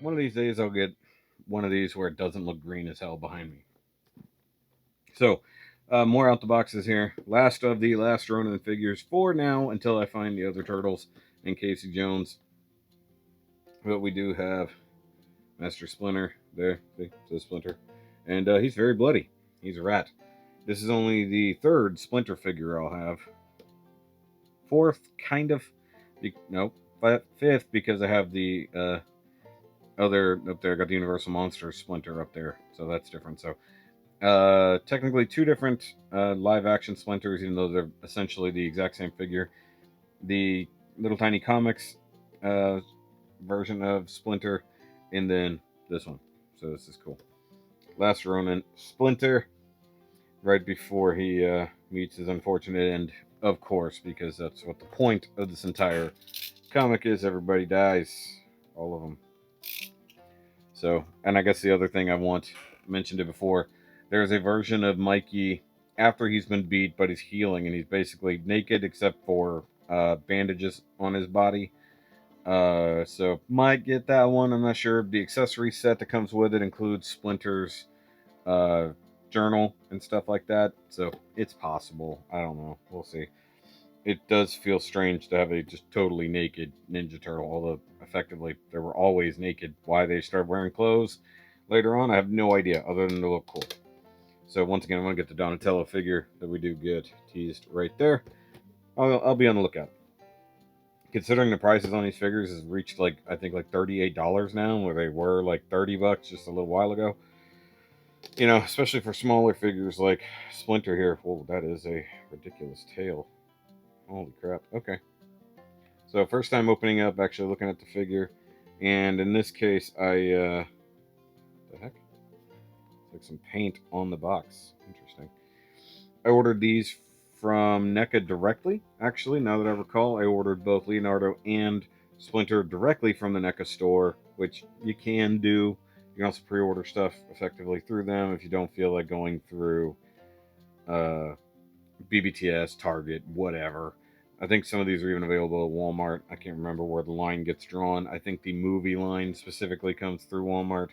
one of these days I'll get one of these where it doesn't look green as hell behind me. So, more out the boxes here. Last of the last Ronin figures for now until I find the other turtles and Casey Jones. But we do have Master Splinter there. See, says Splinter. And he's very bloody. He's a rat. This is only the third Splinter figure I'll have. Fourth, kind of. Nope. Fifth, because I have the other up there. I got the Universal Monsters Splinter up there. So that's different. So technically two different live action Splinters, even though they're essentially the exact same figure. The Little Tiny Comics version of Splinter, and then this one. So this is cool. Last Ronin, Splinter, right before he meets his unfortunate end, of course, because that's what the point of this entire comic is. Everybody dies, all of them. So, and I guess the other thing mentioned it before, there's a version of Mikey after he's been beat, but he's healing, and he's basically naked except for bandages on his body. So might get that one. I'm not sure. The accessory set that comes with it includes Splinter's journal and stuff like that. So it's possible. I don't know. We'll see. It does feel strange to have a just totally naked Ninja Turtle, although effectively they were always naked. Why they started wearing clothes later on, I have no idea, other than to look cool. So once again, I'm going to get the Donatello figure that we do get teased right there. I'll be on the lookout. Considering the prices on these figures has reached I think $38 now, where they were like $30 just a little while ago. You know, especially for smaller figures like Splinter here. Whoa, that is a ridiculous tail. Holy crap. Okay. So first time opening up, actually looking at the figure, and in this case, the heck? It's like some paint on the box. Interesting. I ordered these from Neca directly. Actually, now that I recall, I ordered both Leonardo and Splinter directly from the Neca store, which you can do. You can also pre-order stuff effectively through them if you don't feel like going through BBTS, Target, whatever. I think some of these are even available at Walmart. I can't remember where the line gets drawn. I think the movie line specifically comes through Walmart,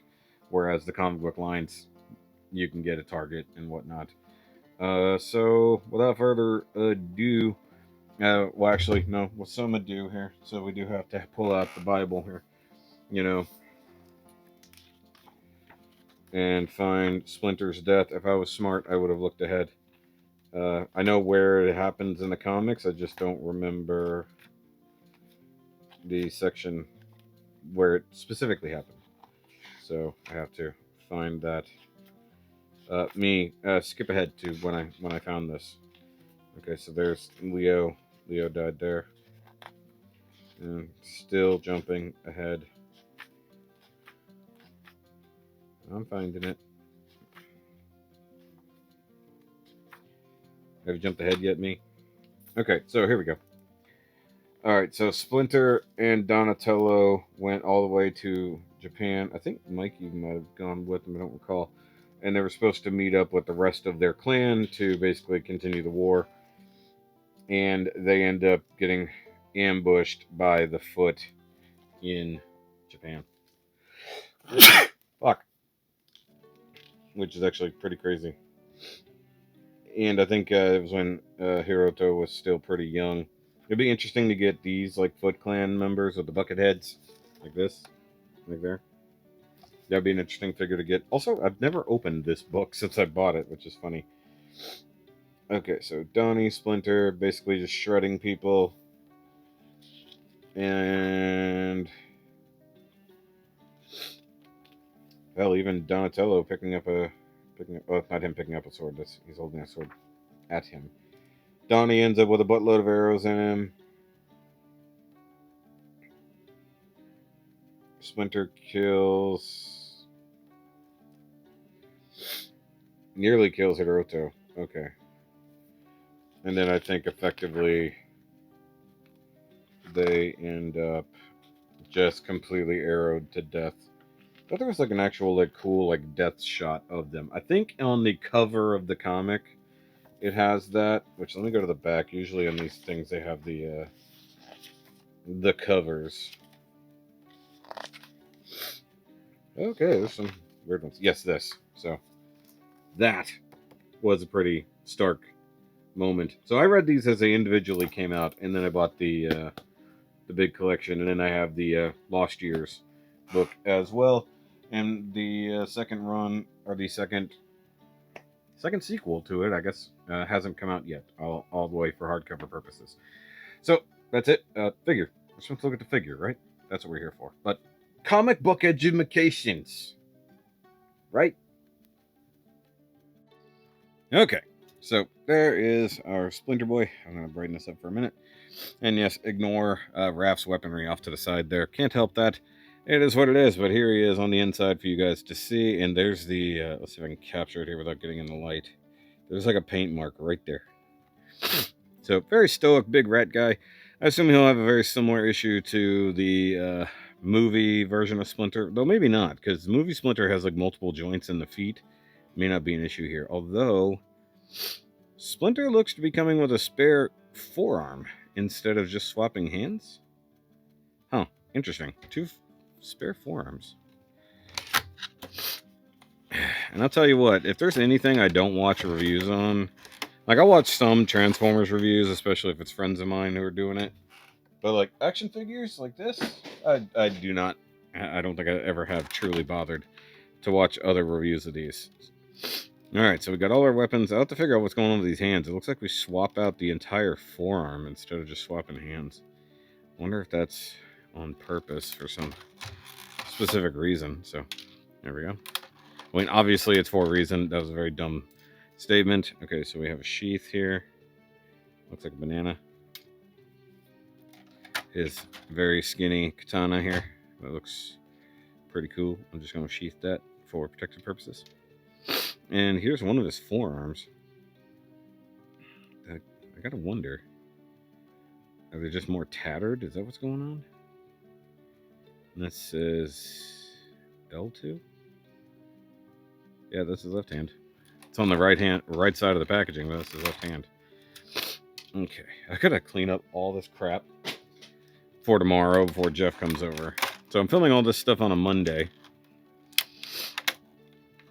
whereas the comic book lines you can get at Target and whatnot. So without further ado, well, actually, no, with some ado here. So we do have to pull out the Bible here, you know, and find Splinter's death. If I was smart, I would have looked ahead. I know where it happens in the comics. I just don't remember the section where it specifically happened. So I have to find that. Skip ahead to when I found this. Okay, so there's Leo. Leo died there. And still jumping ahead. I'm finding it. Have you jumped ahead yet, me? Okay, so here we go. Alright, so Splinter and Donatello went all the way to Japan. I think Mikey might have gone with them, I don't recall. And they were supposed to meet up with the rest of their clan to basically continue the war. And they end up getting ambushed by the Foot in Japan. Fuck. Which is actually pretty crazy. And I think it was when Hiroto was still pretty young. It'd be interesting to get these Foot Clan members with the bucket heads, like this, like there. That'd be an interesting figure to get. Also, I've never opened this book since I bought it, which is funny. Okay, so Donnie, Splinter, basically just shredding people, and hell, even Donatello picking up. Oh, it's not him picking up a sword. He's holding a sword at him. Donnie ends up with a buttload of arrows in him. Splinter nearly kills Hiroto. Okay. And then I think effectively they end up just completely arrowed to death. I thought there was an actual cool death shot of them. I think on the cover of the comic it has that, which let me go to the back. Usually on these things they have the covers. Okay, there's some weird ones. Yes, this. So that was a pretty stark moment. So I read these as they individually came out, and then I bought the big collection, and then I have the Lost Years book as well, and the second run or the second sequel to it, I guess, hasn't come out yet, all the way for hardcover purposes. So that's it. Figure. We're supposed to look at the figure, right? That's what we're here for. But comic book educations, right? Okay. So there is our Splinter Boy. I'm going to brighten this up for a minute. And yes, ignore Raph's weaponry off to the side there. Can't help that. It is what it is, but here he is on the inside for you guys to see. And there's the, let's see if I can capture it here without getting in the light. There's like a paint mark right there. So, very stoic, big rat guy. I assume he'll have a very similar issue to the movie version of Splinter. Though maybe not, because the movie Splinter has like multiple joints in the feet. May not be an issue here. Although, Splinter looks to be coming with a spare forearm instead of just swapping hands. Huh, interesting. Two spare forearms. And I'll tell you what, if there's anything I don't watch reviews on, like I'll watch some Transformers reviews, especially if it's friends of mine who are doing it. But like action figures like this, I do not. I don't think I ever have truly bothered to watch other reviews of these. All right, so we got all our weapons. I'll have to figure out what's going on with these hands. It looks like we swap out the entire forearm instead of just swapping hands. Wonder if that's on purpose for some specific reason. So there we go. I mean, obviously it's for a reason. That was a very dumb statement. Okay, so we have a sheath here. Looks like a banana. His very skinny katana here. That looks pretty cool. I'm just going to sheath that for protective purposes. And here's one of his forearms. I gotta wonder. Are they just more tattered? Is that what's going on? And this says L2? Yeah, that's his left hand. It's on the right side of the packaging, but that's his left hand. Okay, I gotta clean up all this crap for tomorrow before Jeff comes over. So I'm filming all this stuff on a Monday.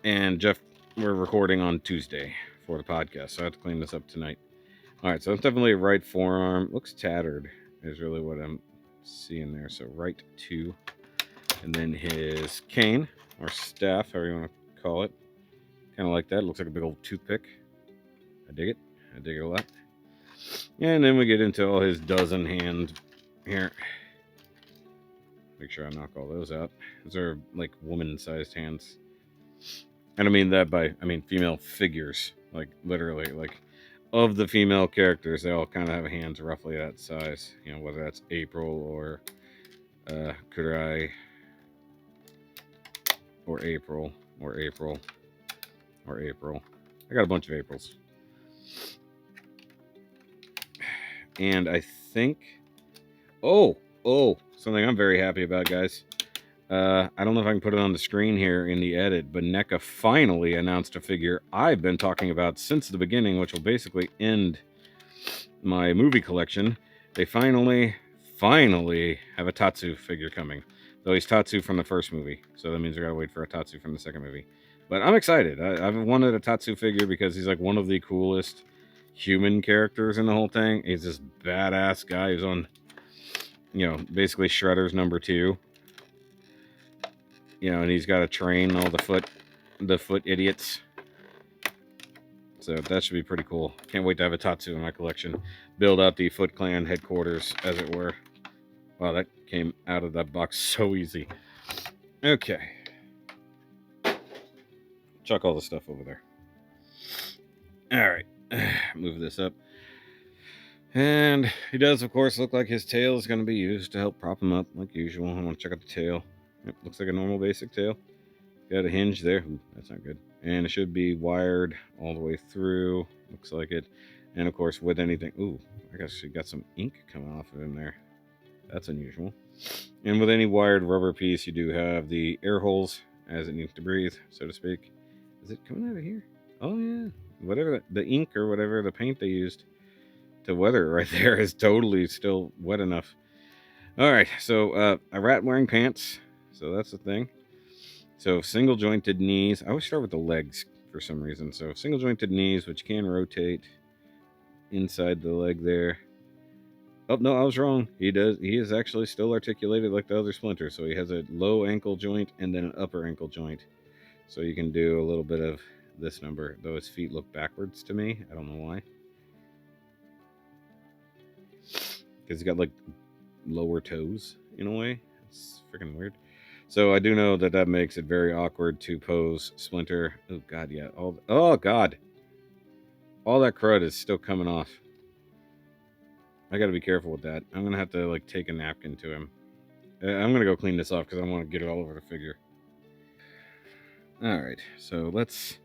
And Jeff, we're recording on Tuesday for the podcast, so I have to clean this up tonight. All right, so it's definitely a right forearm. Looks tattered is really what I'm seeing there. So right 2. And then his cane, or staff, however you want to call it. Kind of like that. Looks like a big old toothpick. I dig it. I dig it a lot. And then we get into all his dozen hand here. Make sure I knock all those out. Those are like woman-sized hands. I don't mean that by, I mean female figures. Like literally, like of the female characters, they all kind of have hands roughly that size. You know, whether that's April or Kurai or April or April or April. I got a bunch of Aprils. And I think, oh, something I'm very happy about, guys. I don't know if I can put it on the screen here in the edit, but Neca finally announced a figure I've been talking about since the beginning, which will basically end my movie collection. They finally have a Tatsu figure coming. Though he's Tatsu from the first movie, so that means we gotta wait for a Tatsu from the second movie. But I'm excited. I've wanted a Tatsu figure because he's like one of the coolest human characters in the whole thing. He's this badass guy who's on, you know, basically Shredder's number 2. You know, and he's got to train all the foot idiots. So that should be pretty cool. Can't wait to have a Tatsu in my collection. Build out the Foot Clan headquarters, as it were. Wow, that came out of that box so easy. Okay. Chuck all the stuff over there. Alright. Move this up. And he does, of course, look like his tail is going to be used to help prop him up, like usual. I want to check out the tail. Yep, looks like a normal basic tail. Got a hinge there. Ooh, that's not good. And it should be wired all the way through. Looks like it. And of course, with anything. Ooh, I guess you got some ink coming off of him there. That's unusual. And with any wired rubber piece, you do have the air holes as it needs to breathe, so to speak. Is it coming out of here? Oh, yeah. Whatever the ink or whatever the paint they used to weather it right there is totally still wet enough. All right, so a rat wearing pants. So that's the thing. So single jointed knees. I always start with the legs for some reason. So single jointed knees, which can rotate inside the leg there. Oh no, I was wrong. He does. He is actually still articulated like the other Splinter. So he has a low ankle joint and then an upper ankle joint. So you can do a little bit of this number. Though his feet look backwards to me. I don't know why. Because he's got like lower toes in a way. It's freaking weird. So I do know that that makes it very awkward to pose Splinter. Oh god, yeah. Oh god. All that crud is still coming off. I got to be careful with that. I'm gonna have to like take a napkin to him. I'm gonna go clean this off because I want to get it all over the figure. All right, so let's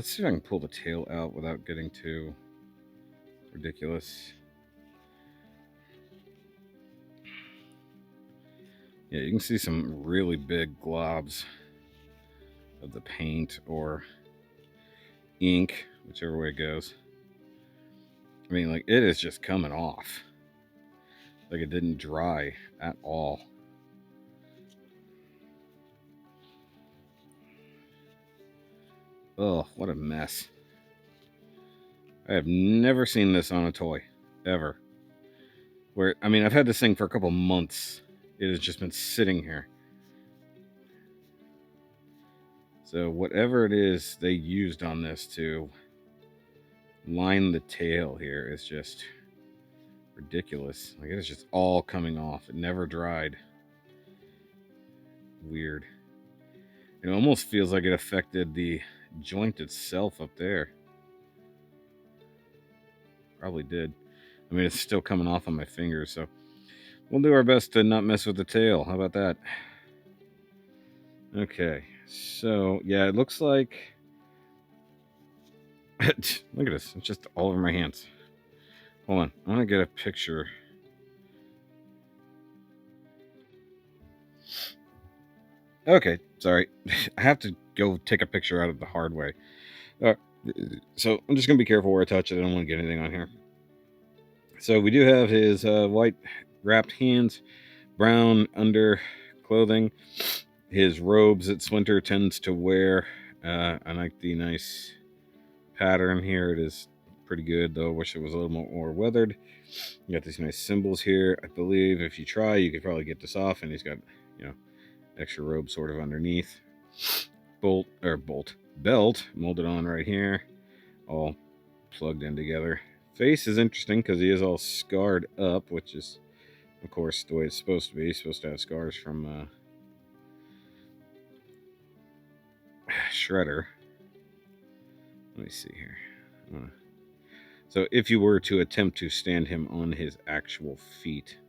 see if I can pull the tail out without getting too ridiculous. Yeah, you can see some really big globs of the paint or ink, whichever way it goes. I mean, like, it is just coming off. Like, it didn't dry at all. Oh, what a mess. I have never seen this on a toy, ever. Where, I mean, I've had this thing for a couple months. It has just been sitting here. So whatever it is they used on this to line the tail here is just ridiculous. Like, it is just all coming off. It never dried. Weird. It almost feels like it affected the joint itself up there. Probably did. I mean, it's still coming off on my fingers, so we'll do our best to not mess with the tail. How about that? Okay, so yeah, it looks like look at this. It's just all over my hands. Hold on. I want to get a picture. Okay, sorry. I have to go take a picture out of the hard way. So I'm just going to be careful where I touch it. I don't want to get anything on here. So we do have his white wrapped hands, brown under clothing, his robes that Splinter tends to wear. I like the nice pattern here. It is pretty good, though. I wish it was a little more weathered. You got these nice symbols here. I believe if you try, you could probably get this off, and he's got, extra robe sort of underneath. Belt molded on right here, all plugged in together. Face is interesting because he is all scarred up, which is, of course, the way it's supposed to be. He's supposed to have scars from Shredder. Let me see here. So if you were to attempt to stand him on his actual feet,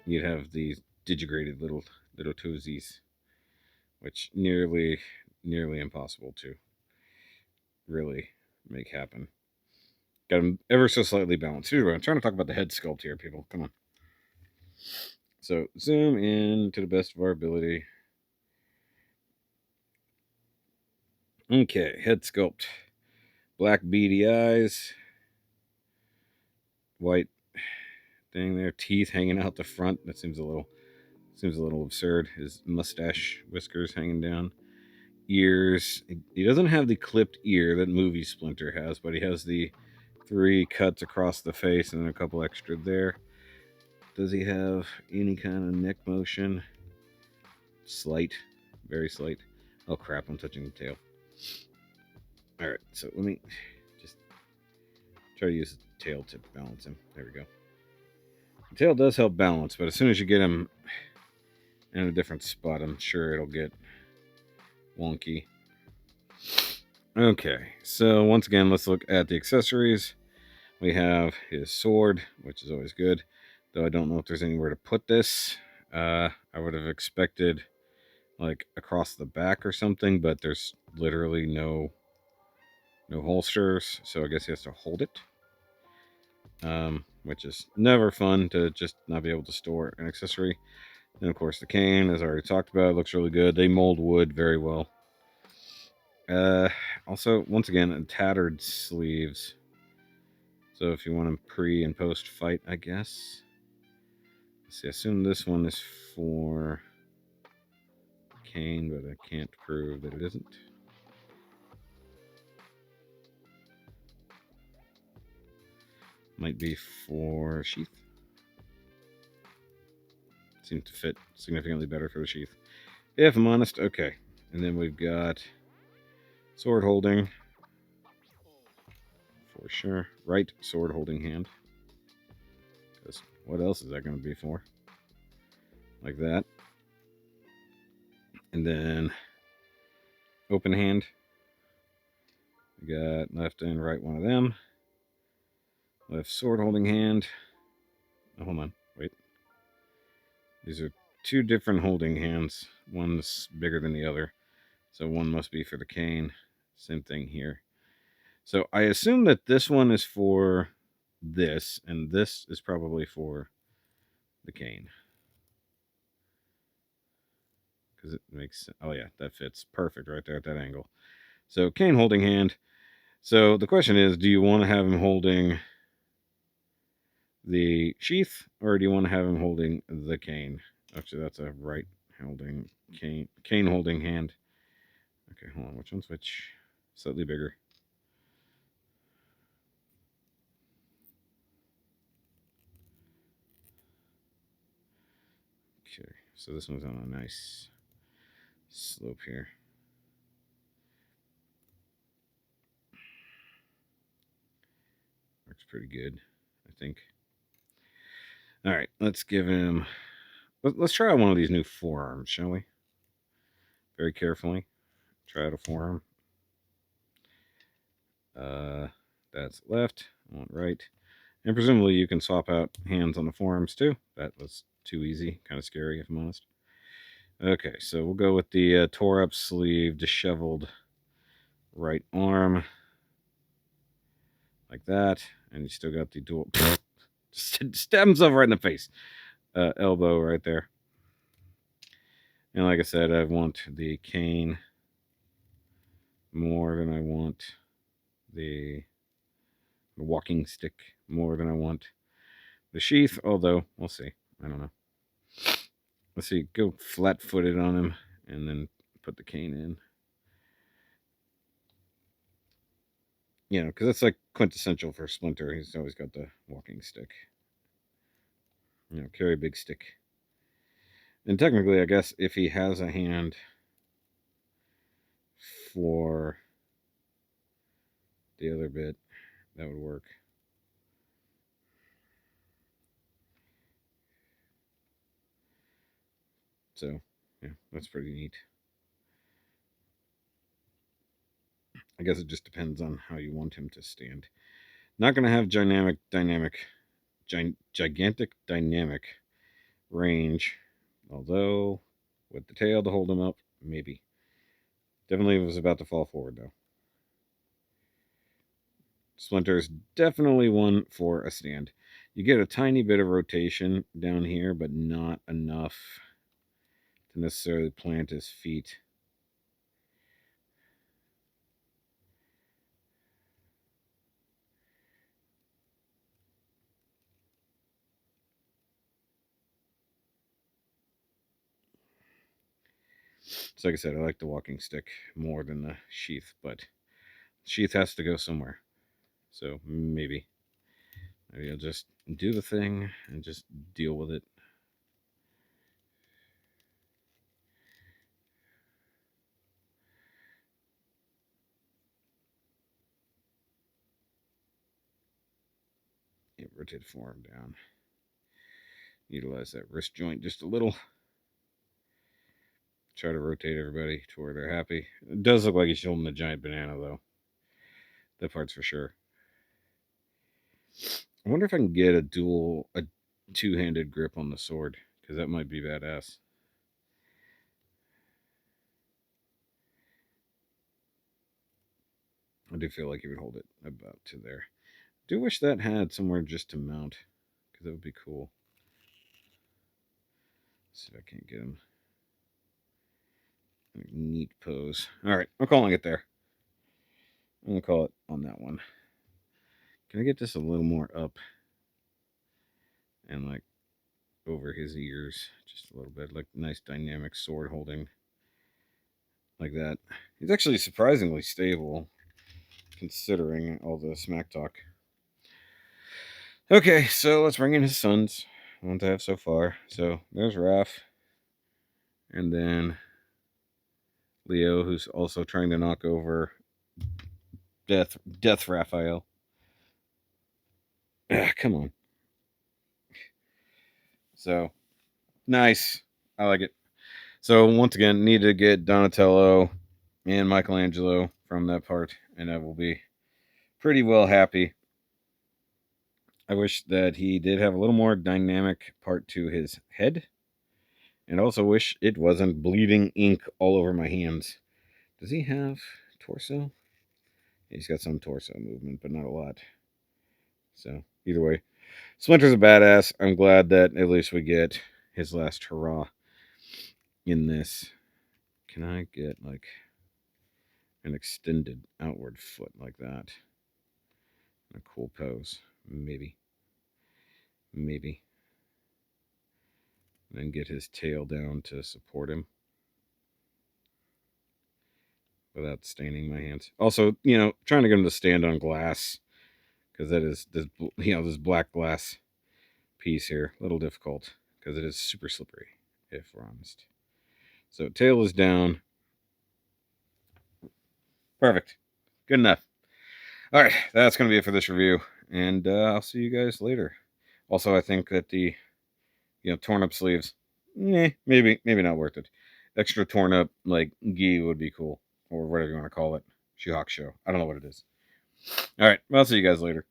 you'd have these digigraded little toesies, which nearly impossible to really make happen. Got him ever so slightly balanced. Anyway, I'm trying to talk about the head sculpt here, people. Come on. So zoom in to the best of our ability. Okay, head sculpt. Black beady eyes. White thing there. Teeth hanging out the front. That seems a little absurd. His mustache whiskers hanging down. Ears. He doesn't have the clipped ear that movie Splinter has, but he has the 3 cuts across the face and then a couple extra there. Does he have any kind of neck motion? Slight. Very slight. Oh crap, I'm touching the tail. Alright, so let me just try to use the tail to balance him. There we go. The tail does help balance, but as soon as you get him in a different spot, I'm sure it'll get wonky. Okay, so once again, let's look at the accessories. We have his sword, which is always good, though I don't know if there's anywhere to put this. I would have expected like across the back or something, but there's literally no holsters, so I guess he has to hold it, which is never fun to just not be able to store an accessory. And of course the cane, as I already talked about, looks really good. They mold wood very well. Also, once again, tattered sleeves. So if you want them pre and post fight, I guess. Let's see, I assume this one is for cane, but I can't prove that it isn't. Might be for sheath. Seems to fit significantly better for the sheath. If I'm honest, okay. And then we've got sword holding. For sure. Right sword holding hand. Because what else is that going to be for? Like that. And then open hand. We got left and right one of them. Left sword holding hand. Oh, hold on. Wait. These are two different holding hands. One's bigger than the other. So one must be for the cane. Same thing here. So I assume that this one is for this, and this is probably for the cane. Because it makes, oh yeah, that fits perfect right there at that angle. So cane holding hand. So the question is, do you want to have him holding the sheath, or do you want to have him holding the cane? Actually, that's a right holding cane holding hand. Okay, hold on, which one's which? Slightly bigger. Okay, so this one's on a nice slope here. Works pretty good, I think. All right, let's give him. Let's try one of these new forearms, shall we? Very carefully. Try out a forearm. That's left. I want right. And presumably you can swap out hands on the forearms too. That was too easy. Kind of scary, if I'm honest. Okay, so we'll go with the tore up sleeve, disheveled right arm. Like that. And you still got the dual. Stab himself right in the face. Elbow right there. And like I said, I want the cane more than I want the walking stick, more than I want the sheath, although we'll see. I don't know. Let's see, go flat-footed on him and then put the cane in. You know, because that's like quintessential for Splinter. He's always got the walking stick. You know, carry a big stick. And technically, I guess if he has a hand for the other bit, that would work. So, yeah, that's pretty neat. I guess it just depends on how you want him to stand. Not going to have gigantic dynamic range, although with the tail to hold him up, maybe. Definitely was about to fall forward, though. Splinter is definitely one for a stand. You get a tiny bit of rotation down here, but not enough to necessarily plant his feet. So like I said, I like the walking stick more than the sheath, but sheath has to go somewhere. So maybe I'll just do the thing and just deal with it. Yeah, rotate forearm down. Utilize that wrist joint just a little. Try to rotate everybody to where they're happy. It does look like he's holding a giant banana, though. That part's for sure. I wonder if I can get a two-handed grip on the sword, because that might be badass. I do feel like he would hold it about to there. Do wish that had somewhere just to mount, because that would be cool. Let's see if I can't get him. Neat pose. All right, I'm calling it there. I'm gonna call it on that one. Can I get this a little more up and like over his ears, just a little bit, like nice dynamic sword holding. like that. He's actually surprisingly stable, considering all the smack talk. Okay, so let's bring in his sons. Ones I have so far. So there's Raph. And then Leo, who's also trying to knock over Death Raphael. Come on. So nice. I like it. So once again, need to get Donatello and Michelangelo from that part, and I will be pretty well happy. I wish that he did have a little more dynamic part to his head, and also wish it wasn't bleeding ink all over my hands. Does he have torso? He's got some torso movement, but not a lot. So either way, Splinter's a badass. I'm glad that at least we get his last hurrah in this. Can I get like an extended outward foot like that? A cool pose. Maybe. Then get his tail down to support him without staining my hands. Also, trying to get him to stand on glass, because that is this black glass piece here, a little difficult because it is super slippery, if we're honest. So tail is down. Perfect. Good enough. All right, that's going to be it for this review, and I'll see you guys later. Also, I think that the torn up sleeves, maybe not worth it. Extra torn up like gi would be cool, or whatever you want to call it. Shoe Show. I don't know what it is. All right, well, I'll see you guys later.